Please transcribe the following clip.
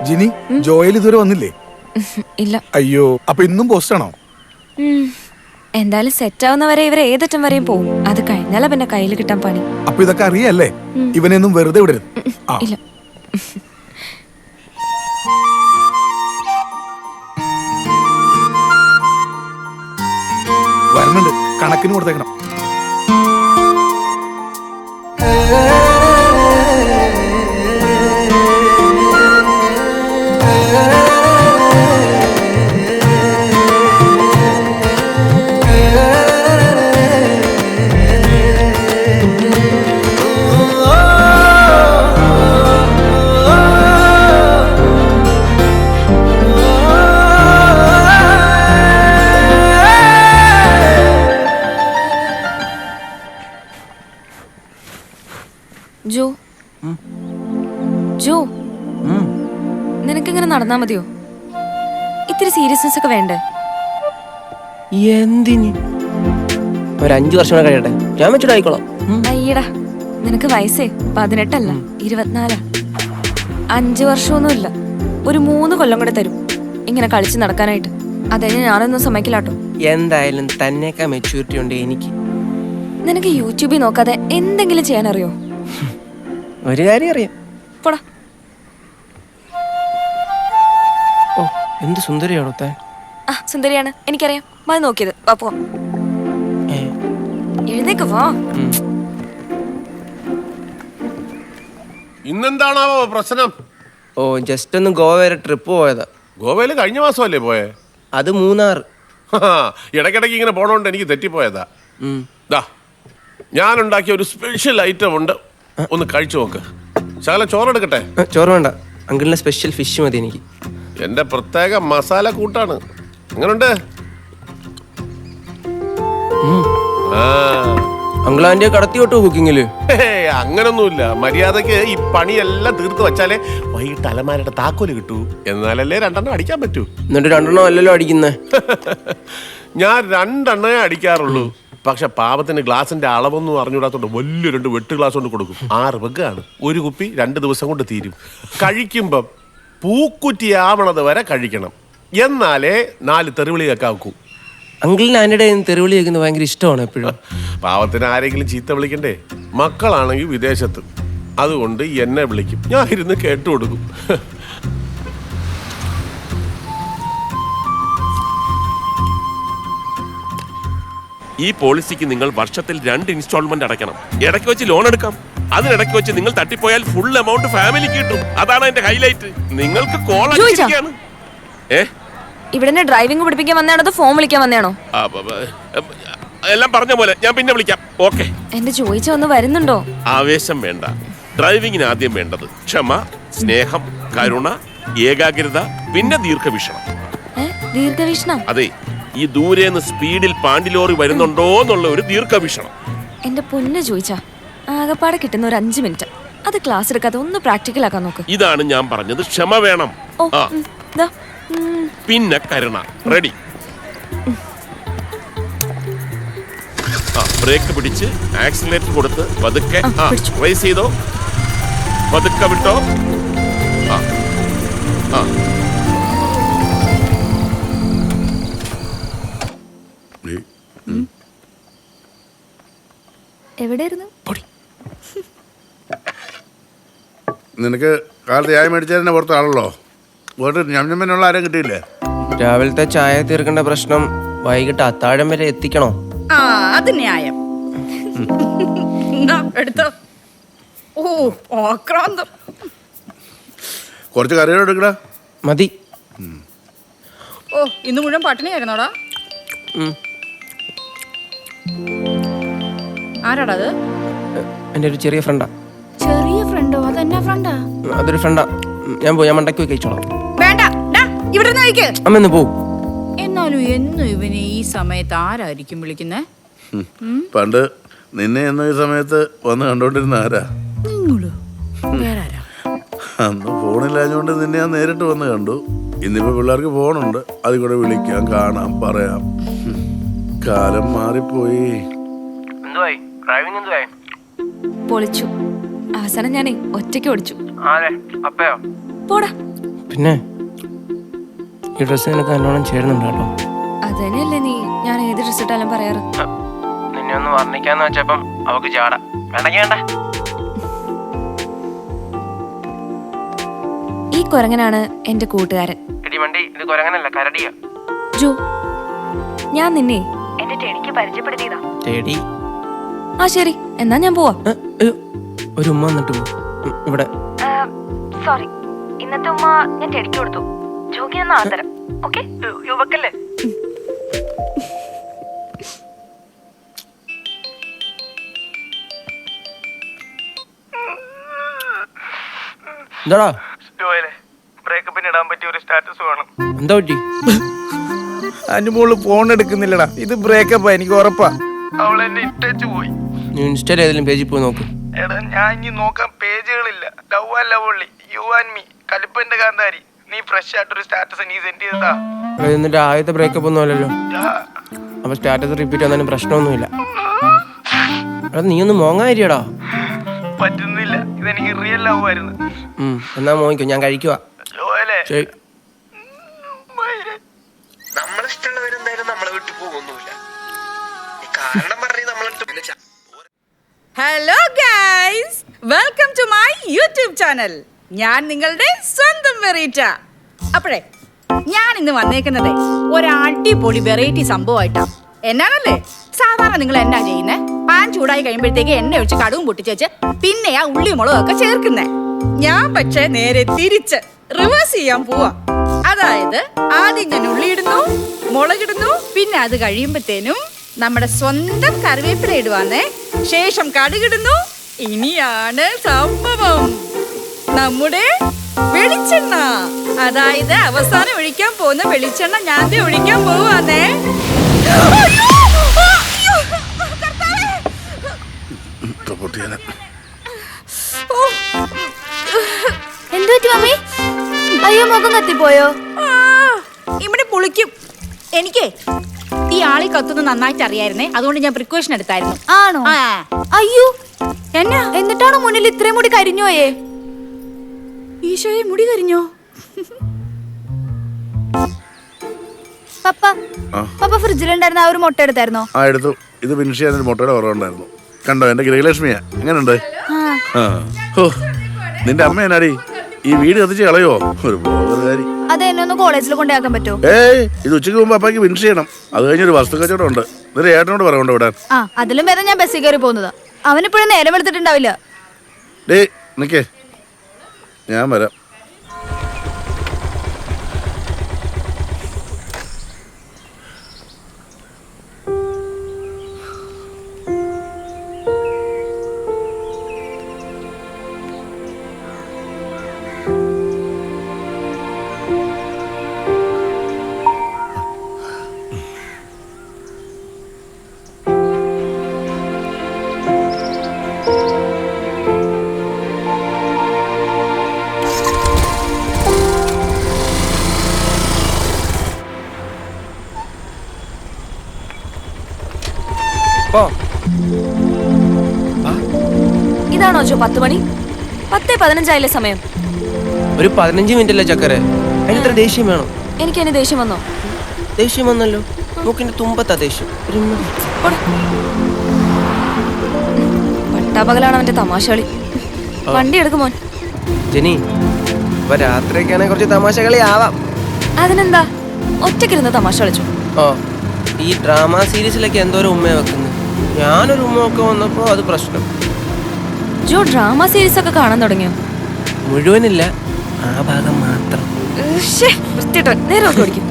Jini, Joel ഇതുവരെ വന്നില്ലേ? ഇല്ല. അയ്യോ, അപ്പൊ ഇന്നും പോസ്റ്റാണോ? എന്തായാലും സെറ്റ് ആവുന്നവരെ ഇവരെ ഏതറ്റം വരെയും പോവും. അത് കഴിഞ്ഞാലാ പിന്നെ കയ്യിൽ കിട്ടാൻ പണി. അപ്പൊ ഇതൊക്കെ അറിയല്ലേ? ഇവനെയൊന്നും വെറുതെ വിടരുത്. ഇല്ല. വരണുണ്ട്, കണക്കിന് കൊടുത്തേക്കണം. ജോ, ജോ, നിനക്കിങ്ങനെ നടന്നാ മതിയോ? ഇത്തിരി സീരിയസ്നെസ് ഒക്കെ വേണ്ടേ? എന്തിന്? ഒരു 5 വർഷം കൂടെ കഴിയട്ടെ, ഞാൻ വെച്ചിട്ട് ആയിക്കോളാം. അയ്യടാ, നിനക്ക് വയസ്സേ 18 അല്ല 24. 5 വർഷമൊന്നുമില്ല, ഒരു 3 കൊല്ലം കൂടെ തരും ഇങ്ങനെ കളിച്ച് നടക്കാനായിട്ട്. അതെ, ഞാനൊന്നും സമ്മതിക്കില്ലാട്ടോ. എന്തായാലും തന്നേക്കാ മെച്യൂരിറ്റി ഉണ്ട് എനിക്ക്. നിനക്ക് യൂട്യൂബിൽ നോക്കാതെ എന്തെങ്കിലും ചെയ്യാനറിയോ? ഒരു കാര്യം അറിയാം. പോടാ. ഓ, എന്ത് സുന്ദരിയാണോ താൻ. ആ, സുന്ദരിയാണ്, എനിക്കറിയാം. മതി നോക്കിയത്. വാ പോവാം. എഴുന്നേക്ക് വാ. ഇന്നെന്താണാവോ പ്രശ്നം? ഓ, ജസ്റ്റ് ഒന്ന് ഗോവ വരെ ട്രിപ്പ് പോയതാ. ഗോവയിൽ കഴിഞ്ഞ മാസമല്ലേ പോയേ? അത് മൂന്നാർ. ഇടയ്ക്കിടയ്ക്ക് ഇങ്ങനെ പോണോണ്ട് എനിക്ക് തെറ്റിപ്പോയതാ. ഞാൻ ഉണ്ടാക്കിയ ഒരു സ്പെഷ്യൽ ഐറ്റം ഉണ്ട്, ഒന്ന് കഴിച്ചു നോക്ക്. ശകലം ചോറെടുക്കട്ടെ? ചോറ് വേണ്ട, അങ്കിളിന്റെ സ്പെഷ്യൽ ഫിഷ് മതി എനിക്ക്. എന്റെ പ്രത്യേക മസാല കൂട്ടാണ്. എങ്ങനുണ്ട്? അങ്കിൾ ആന്റിയെ കടത്തി വിട്ടോ കുക്കിങ്ങില്? അങ്ങനൊന്നുമില്ല. മര്യാദക്ക് ഈ പണിയെല്ലാം തീർത്ത് വെച്ചാലേ വൈകിട്ട് അലമാരയുടെ താക്കോല് കിട്ടൂ. എന്നാലല്ലേ 2 അടിക്കാൻ പറ്റൂ. എന്നിട്ട് 2 അല്ലല്ലോ അടിക്കുന്നേ. ഞാൻ 2 അടിക്കാറുള്ളൂ. പക്ഷെ പാപത്തിന് ഗ്ലാസിന്റെ അളവൊന്നും അറിഞ്ഞൂടാത്തോണ്ട് വലിയ 2 വെട്ട് ഗ്ലാസ് കൊണ്ട് കൊടുക്കും. 6 വെക്കാണ്. ഒരു കുപ്പി 2 ദിവസം കൊണ്ട് തീരും. കഴിക്കുമ്പം പൂക്കുറ്റിയാവണത് വരെ കഴിക്കണം. എന്നാലേ 4 തെറിവിളി കേൾക്കാവൂ. അങ്കിളിന് ആന്റിയുടെ തെറിവിളി കേൾക്കുന്നത് ഭയങ്കര ഇഷ്ടമാണ് എപ്പോഴും. പാവത്തിന് ആരെങ്കിലും ചീത്ത വിളിക്കണ്ടേ? മക്കളാണെങ്കിൽ വിദേശത്ത്, അതുകൊണ്ട് എന്നെ വിളിക്കും, ഞാൻ ഇരുന്ന് കേട്ടു കൊടുക്കും. ഈ പോളിസിക്ക് നിങ്ങൾ വർഷത്തിൽ 2 ഇൻസ്റ്റാൾമെന്റ് അടയ്ക്കണം. ഇടയ്ക്ക് വെച്ച് ലോൺ എടുക്കാം. അതിനിടയ്ക്ക് വെച്ച് നിങ്ങൾ തട്ടിപ്പോയാൽ ഫുൾ എമൗണ്ട് ഫാമിലിക്ക് കിട്ടും. അതാണ് എന്റെ ഹൈലൈറ്റ്. നിങ്ങൾക്ക് കോൾ അടിച്ചിരിക്കുകയാണ്. ഇവിടെ ഡ്രൈവിംഗ് പഠിപ്പിക്കാൻ വന്നതാണോ അതോ ഫോൺ വിളിക്കാൻ വന്നതാണോ? എല്ലാം പറഞ്ഞ പോലെ, ഞാൻ പിന്നെ വിളിക്കാം. ഓക്കെ. എന്റെ ചോദിച്ച ഒന്ന് വരുന്നുണ്ടോ? ആവേശം വേണ്ട. ഡ്രൈവിങ്ങിന് ആദ്യം വേണ്ടത് ക്ഷമ, സ്നേഹം, കരുണ, ഏകാഗ്രത, പിന്നെ ദീർഘവീക്ഷണം. ദീർഘവീക്ഷണം? അതെ, ഈ ദൂരേന്ന് സ്പീഡിൽ പാണ്ടിലോറി വരുന്നുണ്ടോ എന്നുള്ള ഒരു ദീർഘവീക്ഷണം. എന്റെ പൊന്ന് ചോദിച്ചാ, ആകപ്പാടെ കിട്ടുന്ന ഒരു 5 മിനിറ്റ്, അത് ക്ലാസ് എടുക്കാതെ ഒന്ന് പ്രാക്ടിക്കൽ ആക്കാൻ നോക്ക്. ഇതാണ് ഞാൻ പറഞ്ഞത്, ക്ഷമ വേണം. പിന്നെ കരുണ. റെഡി? ബ്രേക്ക് പിടിച്ച് ആക്സിലറേറ്റർ കൊടുത്ത് പതുക്കെ റേസ് ചെയ്തോ, പതുക്കെ വിട്ടോ. എവിടെയായിരുന്നു? നിനക്ക് കാലത്ത് ചായ മേടിച്ചതിന്റെ പുറത്താണല്ലോ. ഞമ്മനുള്ള ആരും കിട്ടിയില്ലേ? രാവിലത്തെ ചായ തീർക്കേണ്ട പ്രശ്നം വൈകിട്ട് അത്താഴം വരെ എത്തിക്കണോ? അത് ന്യായം. എടുത്തോ. ഓ, ആക്രാന്തം. കുറച്ച് കറികൾ എടുക്കടാ. മതി. ഓ, ഇന്ന് മുഴുവൻ പട്ടിണിയായിരുന്നോടാ? ആരാടാ അത്? എൻ്റെ ഒരു ചെറിയ ഫ്രണ്ടാ. ചെറിയ ഫ്രണ്ടോ? അതെന്നാ ഫ്രണ്ടാ? അതൊരു ഫ്രണ്ടാ. ഞാൻ മണ്ടയ്ക്ക് പോയി കഴിച്ചോളാം. വേണ്ട, ഇവിടെ അമ്മ പോ. എന്നാലും എന്നും ഇവനെ ഈ സമയത്ത് ആരായിരിക്കും വിളിക്കുന്നേ? പണ്ട് നിന്നെ എന്ന ഈ സമയത്ത് വന്ന് കണ്ടോണ്ടിരുന്ന ആരാ? നിങ്ങളോ? അന്ന് ഫോണില്ലാഞ്ഞോണ്ട് നിന്നെ ഞാൻ നേരിട്ട് വന്ന് കണ്ടു. ഇന്നിപ്പോ പിള്ളേർക്ക് ഫോണുണ്ട്, അതിൽ കൂടെ വിളിക്കാം, കാണാം, പറയാം. കാലം മാറിപ്പോയി. പൊളിച്ചു. അവസാനം ഞാനേ ഒറ്റയ്ക്ക് ഓടിച്ചു. പോടാ. പിന്നെ ഈ ഡ്രസ്സ് നിനക്ക് നല്ലോണം ചേരുന്നുണ്ട് കേട്ടോ. അത് തന്നെയല്ലേ നീ ഞാൻ ഏത് ഡ്രസ് ഇട്ടാലും പറയാറ്. നിന്നെ ഒന്ന് വർണ്ണിക്കാന്ന് വെച്ചപ്പം അവക്ക് ചാട വേണ്ട. ഈ കുരങ്ങനാണ് എന്റെ കൂട്ടുകാരൻ ഇടിമണ്ടി, ഇത് കുരങ്ങനല്ല കരടിയ. ജോ, ഞാൻ നിന്നെ എന്റെ ടെടിക്ക് പരിചയപ്പെടുത്തിയതാ. തേടി ആ ശരി, എന്നാ ഞാൻ പോവാ. ഒരു ഉമ്മ വന്നിട്ട് പോ. ഇവിടെ സോറി, ഇന്നത്തെ ഉമ്മ ഞാൻ ടെടിക്ക് കൊടുത്തു. ജോഗിയെന്ന ആദരം. ഓക്കെ, യുവക്കല്ലേ. എന്താടാ ബ്രേക്കപ്പിന് ഇടാൻ പറ്റിയ ഒരു സ്റ്റാറ്റസ് വേണം. എന്താ പറ്റി? അനുമോള് ഫോൺ എടുക്കുന്നില്ലടാ. ഇത് ബ്രേക്കപ്പാ, എനിക്ക് ഉറപ്പാ. അവൾ എന്നെ ഇട്ടേച്ചു പോയി. നീ ഇൻസ്റ്റയിൽ ഏതെങ്കിലും പേജിൽ പോയി നോക്ക്. എടാ ഞാൻ ഇനി നോക്കാൻ പേജുകളില്ല. Love and lovely, you and me, കലിപ്പന്റെ കാന്താരി. നീ ഫ്രഷ് ആയിട്ടൊരു സ്റ്റാറ്റസ് നീ സെൻഡ് ചെയ്തതാ. എന്നിട്ട് ആദ്യത്തെ ബ്രേക്കപ്പ് ഒന്നും അല്ലല്ലോ. അപ്പൊ സ്റ്റാറ്റസ് റിപ്പീറ്റ് വന്നാലും പ്രശ്നമൊന്നുമില്ല. എടാ നീ ഒന്ന് മോങ്ങായിരിയടാ. പറ്റുന്നില്ല, ഇതെനിക്ക് റിയൽ ലവ് ആയിരുന്നു. എന്നാ മോങ്ങിക്കോ, ഞാൻ കഴിക്കുവാ. ശരി. നമ്മളിഷ്ടമുള്ളവരെന്തായാലും നമ്മളെ വിട്ടു പോകുന്നില്ല. കാരണം പറഞ്ഞ് നമ്മളെ hello guys, welcome to my YouTube channel. ഞാൻ നിങ്ങളുടെ സ്വന്തം വെറീറ്റ. അപ്പോഴേ ഞാൻ ഇന്ന് വന്നേക്കുന്നത് ഒരടിപൊളി വെറൈറ്റി സംഭവമായിട്ടാ. എന്നാണല്ലേ, സാധാരണ നിങ്ങൾ എന്നാ ചെയ്യുന്നേ? പാൻ ചൂടായി കഴിയുമ്പോഴത്തേക്ക് എണ്ണ ഒഴിച്ച് കടുവും പൊട്ടിച്ചേച്ച് പിന്നെ ആ ഉള്ളി മുളകൊക്കെ ചേർക്കുന്നേ. ഞാൻ പക്ഷേ നേരെ തിരിച്ച് റിവേഴ്സ് ചെയ്യാൻ പോവാ. അതായത് ആദ്യം ഞാൻ ഉള്ളി ഇടുന്നു, മുളകിടുന്നു, പിന്നെ അത് കഴിയുമ്പത്തേനും നമ്മുടെ സ്വന്തം കറിവേപ്പില ഇടുവാന്നേ. ശേഷം കടുകിടുന്നു. ഇനിയാണ് സംഭവം, നമ്മുടെ വെളിച്ചെണ്ണ. അതായത് അവസാനം ഒഴിക്കാൻ പോകുന്ന വെളിച്ചെണ്ണ ഞാൻ ഒഴിക്കാൻ പോവാന്നേ. എന്തു പറ്റി മമ്മി? അയ്യോ, മുഖം കത്തിപ്പോയോ? ഇവിടെ പുളിക്കും. എനിക്ക് ഈ ആളി കത്തുന്നത് നന്നായിട്ട് അറിയായിരുന്നേ, അതുകൊണ്ട് ഞാൻ പ്രിക്കോഷൻ എടുത്തായിരുന്നു. ആണോ? അയ്യോ, എന്നാ എന്നിട്ടാണോ മുന്നിൽ ഇത്രയും മുടി കരിഞ്ഞു പോയേ? ഈശോയെ, മുടി കരിഞ്ഞോ? പപ്പ ഫ്രിഡ്ജിലുണ്ടായിരുന്ന ആ ഒരു മുട്ട എടുത്തായിരുന്നോ? ആ എടുത്തു. ഇത് ഫിനിഷ് ചെയ്യാൻ ഒരു മുട്ടയുടെ കുറവുണ്ടായിരുന്നു. കണ്ടോ, എന്റെ ഗൃഹലക്ഷ്മിയാ. എങ്ങനെയുണ്ട്? നിന്റെ അമ്മ എന്നാടി ഈ വീട് കത്തിച്ച് കളയോ? ഒരു പോകാരി. അത് എന്നെ ഒന്ന് കോളേജിൽ കൊണ്ടാക്കാൻ പറ്റുമോ? ഇത് ഉച്ചയ്ക്ക് മുമ്പ് അപ്പാക്ക് ഫിനിഷ് ചെയ്യണം. അത് കഴിഞ്ഞൊരു വസ്തു കച്ചവടം ഉണ്ട്. ഇതൊരു ഏട്ടനോട് പറയണ്ടോ വിടാൻ? അതിലും ഭേദം ഞാൻ ബസ്സിൽ കയറി പോകുന്നതാ. അവനിപ്പോഴും നേരം എടുത്തിട്ടുണ്ടാവില്ല. നിക്കേ, ഞാൻ വരാം. ഇതാണോ ജോ 10 മണി? 10:15 സമയം. ഒരു 15 മിനിറ്റ് അല്ലേ ചക്കരെ? അതിനിത്ര ദേഷ്യം വേണം? എനിക്ക് അതിന് ദേഷ്യം വന്നോ? ദേഷ്യം വന്നല്ലോ. മൂക്കിന്റെ തുമ്പത്താ ദേഷ്യം. പട്ടാപകലാണ് അവന്റെ തമാശകളി. വണ്ടി എടുക്കുമോ ജെനി? ഇപ്പൊ രാത്രിയൊക്കെയാണെ കുറച്ച് തമാശ കളി ആവാം. അതിനെന്താ, ഒറ്റക്കിരുന്ന് തമാശ കളിച്ചു. ഈ ഡ്രാമ സീരീസിലൊക്കെ എന്തോരം ഉമ്മ വെക്കുന്നത്. ഞാനൊരു ഉമ്മ ഒക്കെ വന്നപ്പോ അത് പ്രശ്നം. ജോ ഡ്രാമ സീരീസ് ഒക്കെ കാണാൻ തുടങ്ങിയോ? മുഴുവനില്ല, ആ ഭാഗം മാത്രം. വൃത്തിട്ടോ നേരെ ഓടിക്കും.